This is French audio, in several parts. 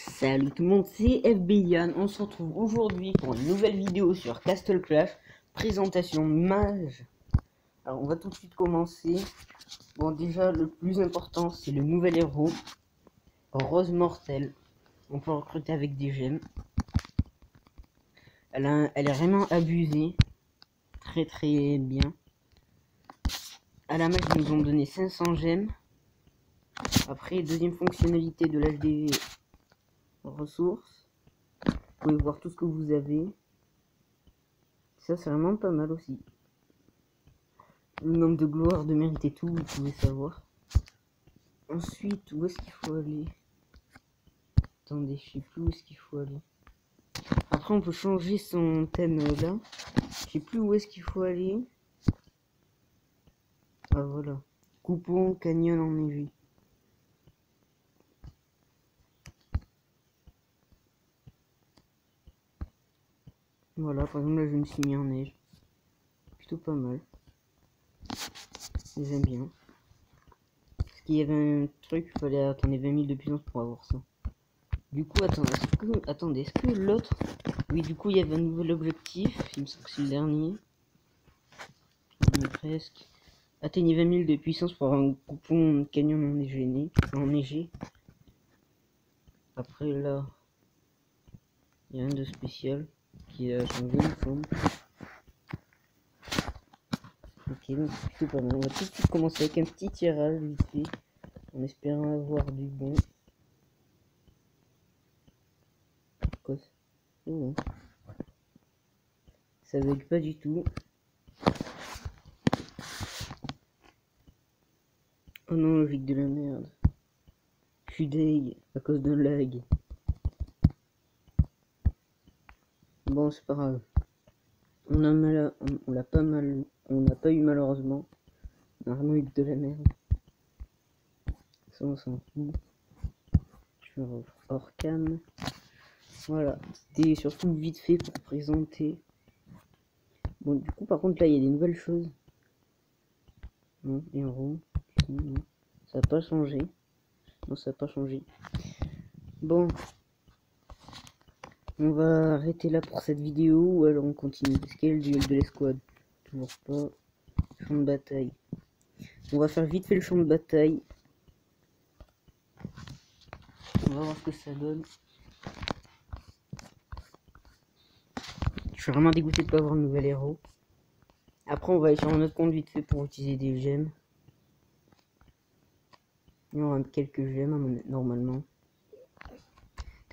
Salut tout le monde, c'est FBian. On se retrouve aujourd'hui pour une nouvelle vidéo sur Castle Clash, présentation mage. Alors on va tout de suite commencer. Bon, déjà le plus important c'est le nouvel héros, Rose Mortelle. On peut recruter avec des gemmes. Elle est vraiment abusée, très bien. À la mage ils nous ont donné 500 gemmes. Après, deuxième fonctionnalité de l'HDV, ressources. Vous pouvez voir tout ce que vous avez. Ça c'est vraiment pas mal aussi. Le nombre de gloire, de mérite et tout, vous pouvez savoir. Ensuite, où est-ce qu'il faut aller? Attendez, je sais plus où est-ce qu'il faut aller. Après, on peut changer son thème là. Je sais plus où est-ce qu'il faut aller. Ah voilà. Coupon, canyon enneigé. Voilà, par exemple là je me suis mis en neige. Plutôt pas mal. J'aime bien. Parce qu'il y avait un truc, il fallait attendre 20 000 de puissance pour avoir ça. Du coup, attendez, est-ce que l'autre... Oui, du coup, il y avait un nouvel objectif. Il me semble que c'est le dernier. Presque. Atteignez 20 000 de puissance pour avoir un coupon canyon enneigé. Après là, il n'y a rien de spécial qui a changé une forme. Ok, donc c'est plutôt pas mal. On va tout de suite commencer avec un petit tirage vite fait, en espérant avoir du bon. Quoi ça? Oh, ça bug pas du tout. Oh non, logique de la merde. Je suis deg à cause d'un lag. Bon, c'est pas grave. On l'a pas mal, on n'a pas eu malheureusement. On a vraiment eu de la merde. Ça on s'en fout. Je vais hors cam. Voilà, c'était surtout vite fait pour présenter. Bon, du coup, par contre, là, il y a des nouvelles choses. Non, héros. Non, ça n'a pas changé. Non, ça n'a pas changé. Bon, on va arrêter là pour cette vidéo ou alors on continue. Est-ce qu'il y a le duel de l'escouade? Toujours pas. Champ de bataille. On va faire vite fait le champ de bataille. On va voir ce que ça donne. Je suis vraiment dégoûté de pas avoir un nouvel héros. Après, on va aller sur un autre compte vite fait pour utiliser des gemmes. Il y aura quelques gemmes normalement.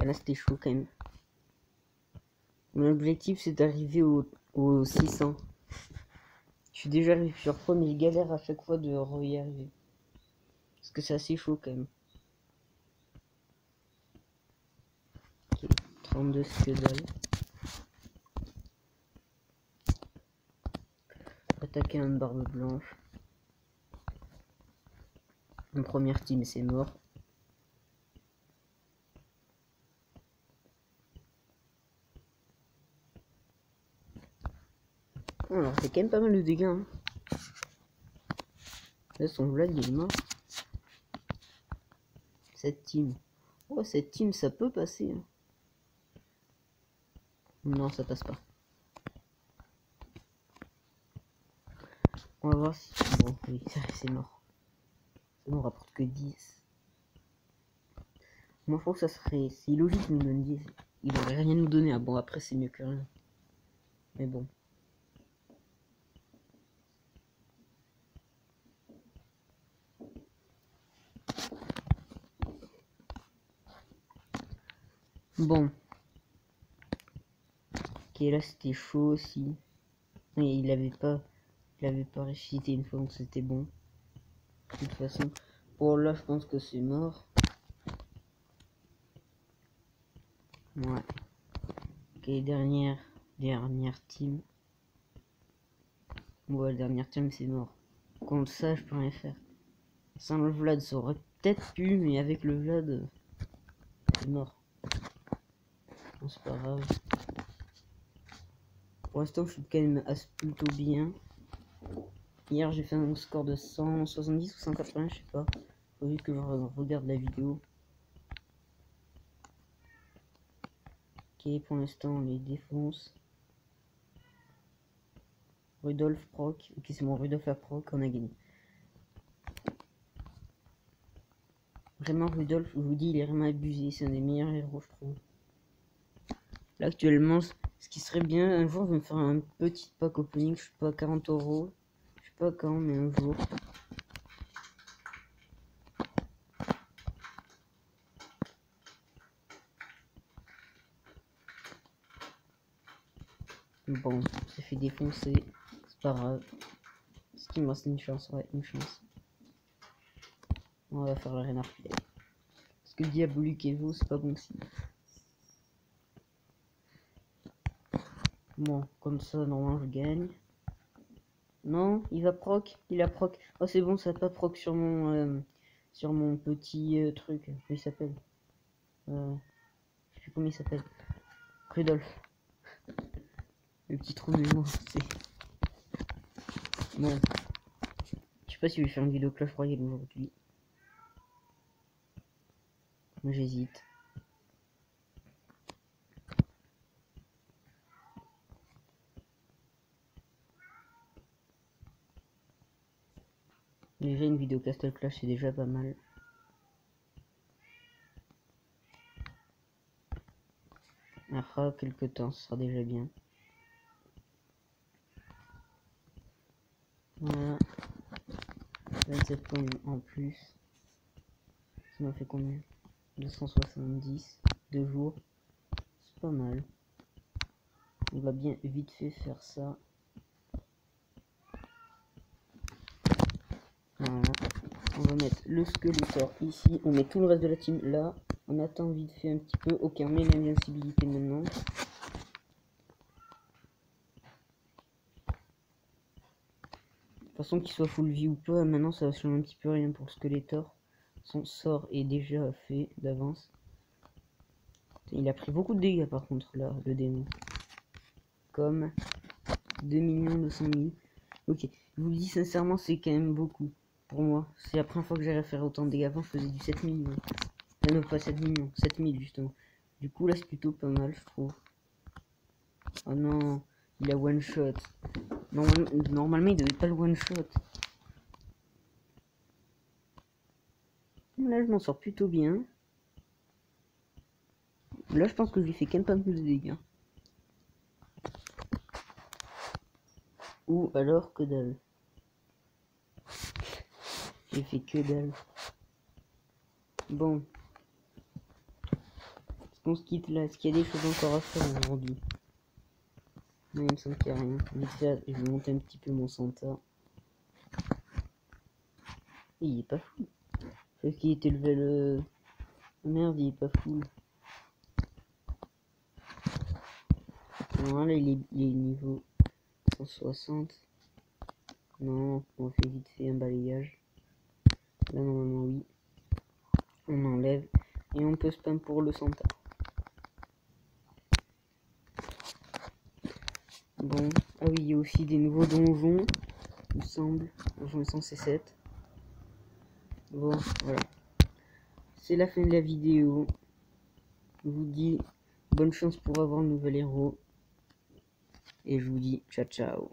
Là, c'était chaud quand même. Mon objectif, c'est d'arriver au 600. Je suis déjà arrivé plusieurs fois, mais je galère à chaque fois de y arriver. Parce que c'est assez chaud quand même. Ok, 32 c'est que dalle. Attaquer une barbe blanche. Une première team, c'est mort. Alors, c'est quand même pas mal de dégâts. Hein. Là, son Vlad, il est mort. Cette team. Oh, cette team, ça peut passer. Hein. Non, ça passe pas. On va voir si... Bon, oui, c'est mort. Ça nous rapporte que 10. Moi, je trouve que ça serait... C'est illogique de nous donner 10. Il n'aurait rien nous donner. Ah bon, après, c'est mieux que rien. Mais bon. Bon. Ok, là, c'était chaud aussi. Et il avait pas ressuscité une fois, donc c'était bon. De toute façon. Bon, là, je pense que c'est mort. Ouais. Ok, dernière team. Ouais, dernière team, c'est mort. Contre ça, je peux rien faire. Sans le Vlad, ça aurait peut-être pu, mais avec le Vlad, c'est mort. Bon, c'est pas grave. Pour l'instant, je suis quand même plutôt bien. Hier, j'ai fait un score de 170 ou 180, je sais pas. Faut juste que je regarde la vidéo. Ok, pour l'instant on les défonce. Rudolf proc. Ok, c'est mon Rudolf à proc, on a gagné. Vraiment, Rudolf, je vous dis, il est vraiment abusé. C'est un des meilleurs héros, je trouve. Là, actuellement, ce qui serait bien, un jour, je vais me faire un petit pack opening, je sais pas, 40 €. Je sais pas quand, mais un jour. Bon, on s'est fait défoncer. C'est pas grave. Ce qui me reste une chance, ouais, une chance. On va faire le renard. Parce que Diabolique Evo, c'est pas bon signe. Bon, comme ça, normalement, je gagne. Non, il va proc. Il a proc. Oh, c'est bon, ça n'a pas proc sur mon petit truc. Comment il s'appelle je sais plus comment il s'appelle. Rudolf. Le petit trou de mémoire, c'est... Bon. Je sais pas si je vais faire une vidéo Clash Royale aujourd'hui. J'hésite. Déjà une vidéo Castle Clash c'est déjà pas mal. Après quelques temps, ce sera déjà bien. Voilà. 27 points en plus. Ça m'a fait combien? 270. 2 jours. C'est pas mal. On va bien vite fait faire ça. Voilà. On va mettre le Skeletor ici. On met tout le reste de la team là. On attend vite fait un petit peu. Ok, on met l'invincibilité maintenant. De toute façon, qu'il soit full vie ou pas, maintenant ça va changer un petit peu rien pour le Skeletor. Son sort est déjà fait d'avance. Il a pris beaucoup de dégâts par contre là, le démon. Comme 2 200 000. Ok, je vous le dis sincèrement, c'est quand même beaucoup. Pour moi, c'est la première fois que j'arrive à faire autant de dégâts. Avant, je faisais du 7 millions. Non, pas 7 millions, 7000 justement. Du coup, là, c'est plutôt pas mal, je trouve. Oh non, il a one shot. Normalement, il devait pas le one shot. Là, je m'en sors plutôt bien. Là, je pense que je lui fais quand même pas plus de dégâts. Ou alors que dalle. J'ai fait que dalle. Bon. Est-ce qu'on se quitte là? Est-ce qu'il y a des choses encore à faire aujourd'hui? Non, il me semble qu'il n'y a rien. Vite fait, je vais monter un petit peu mon Santa. Et il est pas fou. Parce qu'il était level... Merde, il est pas fou. Voilà, il est niveau 160. Non, on fait vite fait un balayage. Là, normalement, oui. On enlève. Et on peut spam pour le Santa. Bon. Ah oui, il y a aussi des nouveaux donjons. Il me semble. Donjon 107. Bon, voilà. C'est la fin de la vidéo. Je vous dis bonne chance pour avoir le nouvel héros. Et je vous dis ciao ciao.